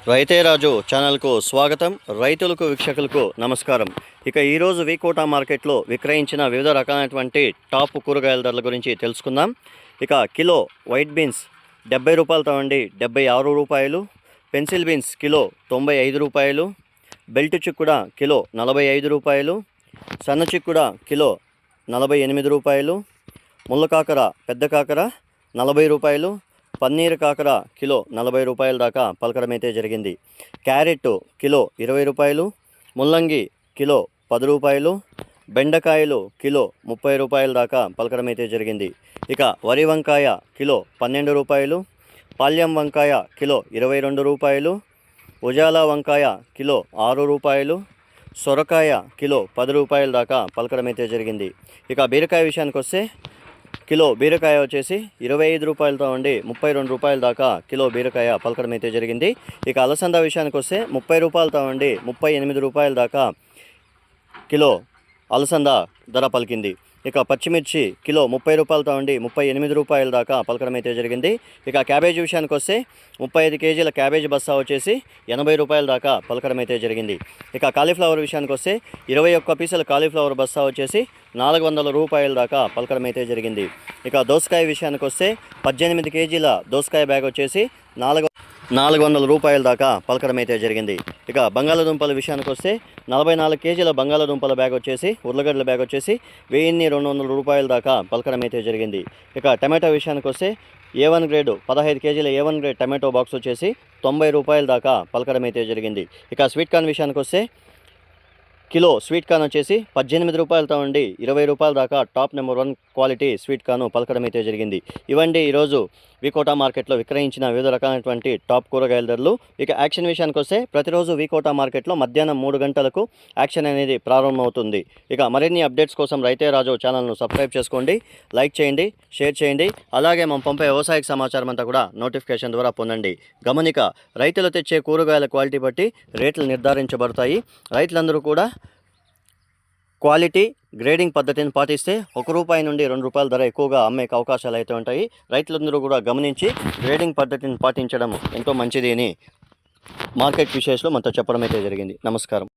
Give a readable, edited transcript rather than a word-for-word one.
రైతే రాజు ఛానల్కు స్వాగతం. రైతులకు వీక్షకులకు నమస్కారం. ఇక ఈరోజు వీకోటా మార్కెట్లో విక్రయించిన వివిధ రకాలైనటువంటి టాప్ కూరగాయల ధరల గురించి తెలుసుకుందాం. ఇక కిలో వైట్ బీన్స్ 70 రూపాయలతో ఉండి 76 రూపాయలు, పెన్సిల్ బీన్స్ కిలో 95 రూపాయలు, బెల్ట్ చిక్కుడ కిలో 45 రూపాయలు, సన్న చిక్కుడ కిలో 48 రూపాయలు, ముళ్ళ కాకర పెద్ద కాకర 40 రూపాయలు, పన్నీర్ కాకర కిలో 40 రూపాయల దాకా పలకడం అయితే జరిగింది. క్యారెట్ కిలో 20 రూపాయలు, ముల్లంగి కిలో 10 రూపాయలు, బెండకాయలు కిలో 30 రూపాయల దాకా పలకడం అయితే జరిగింది. ఇక వరి వంకాయ కిలో 12 రూపాయలు, పాల్యం వంకాయ కిలో 22 రూపాయలు, ఉజాలా వంకాయ కిలో 6 రూపాయలు, సొరకాయ కిలో 10 రూపాయల దాకా పలకడం అయితే జరిగింది. ఇక బీరకాయ విషయానికి వస్తే కిలో బీరకాయ వచ్చేసి 25 రూపాయలతో ఉండి 32 రూపాయల దాకా కిలో బీరకాయ పలకడం అయితే జరిగింది. ఇక అలసంద విషయానికి వస్తే 30 రూపాయలతో ఉండి 38 రూపాయల దాకా కిలో అలసంద ధర పలికింది. ఇక పచ్చిమిర్చి కిలో 30 రూపాయలతో ఉండి 38 రూపాయల దాకా పలకడం అయితే జరిగింది. ఇక క్యాబేజీ విషయానికి వస్తే 35 కేజీల క్యాబేజీ బస్తా వచ్చేసి 80 రూపాయల దాకా పలకడం అయితే జరిగింది. ఇక కాలీఫ్లవర్ విషయానికి వస్తే 21 పీసుల కాలీఫ్లవర్ బస్తా వచ్చేసి 400 రూపాయల దాకా పలకడం అయితే జరిగింది. ఇక దోసకాయ విషయానికి వస్తే 18 కేజీల దోసకాయ బ్యాగ్ వచ్చేసి 400 రూపాయల దాకా పలకడం అయితే జరిగింది. ఇక బంగాళాదుంపల విషయానికి వస్తే 44 కేజీల బంగాళాదుంపల బ్యాగ్ వచ్చేసి ఉర్లగడ్డల బ్యాగ్ వచ్చేసి 1200 రూపాయల దాకా పలకడం అయితే జరిగింది. ఇక టమాటో విషయానికి వస్తే A1 గ్రేడ్ 15 కేజీల A1 గ్రేడ్ టమాటో బాక్స్ వచ్చేసి 90 రూపాయల దాకా పలకడం అయితే జరిగింది. ఇక స్వీట్ కార్న్ విషయానికి వస్తే కిలో స్వీట్ కార్న్ వచ్చేసి 18 రూపాయలతో ఉండి 20 రూపాయల దాకా top number 1 quality sweet corn పలకడం అయితే జరిగింది. ఇవండి ఈరోజు వీకోటా మార్కెట్లో విక్రయించిన వివిధ రకాలైనటువంటి టాప్ కూరగాయల ధరలు. ఇక యాక్షన్ విషయానికి వస్తే ప్రతిరోజు వీకోటా మార్కెట్లో మధ్యాహ్నం 3 గంటలకు యాక్షన్ అనేది ప్రారంభమవుతుంది. ఇక మరిన్ని అప్డేట్స్ కోసం రైతే రాజు ఛానల్ను సబ్స్క్రైబ్ చేసుకోండి, లైక్ చేయండి, షేర్ చేయండి. అలాగే మనం పంపే వ్యవసాయ సమాచారం అంతా కూడా నోటిఫికేషన్ ద్వారా పొందండి. గమనిక, రైతులు తెచ్చే కూరగాయల క్వాలిటీ బట్టి రేట్లు నిర్ధారించబడతాయి. రైతులందరూ కూడా క్వాలిటీ గ్రేడింగ్ పద్ధతిని పాటిస్తే ₹1 నుండి ₹2 ధర ఎక్కువగా అమ్మే అవకాశాలు అయితే ఉంటాయి. రైతులందరూ కూడా గమనించి గ్రేడింగ్ పద్ధతిని పాటించడం ఎంతో మంచిది అని మార్కెట్ విశేషంలో మనతో చెప్పడం అయితే జరిగింది. నమస్కారం.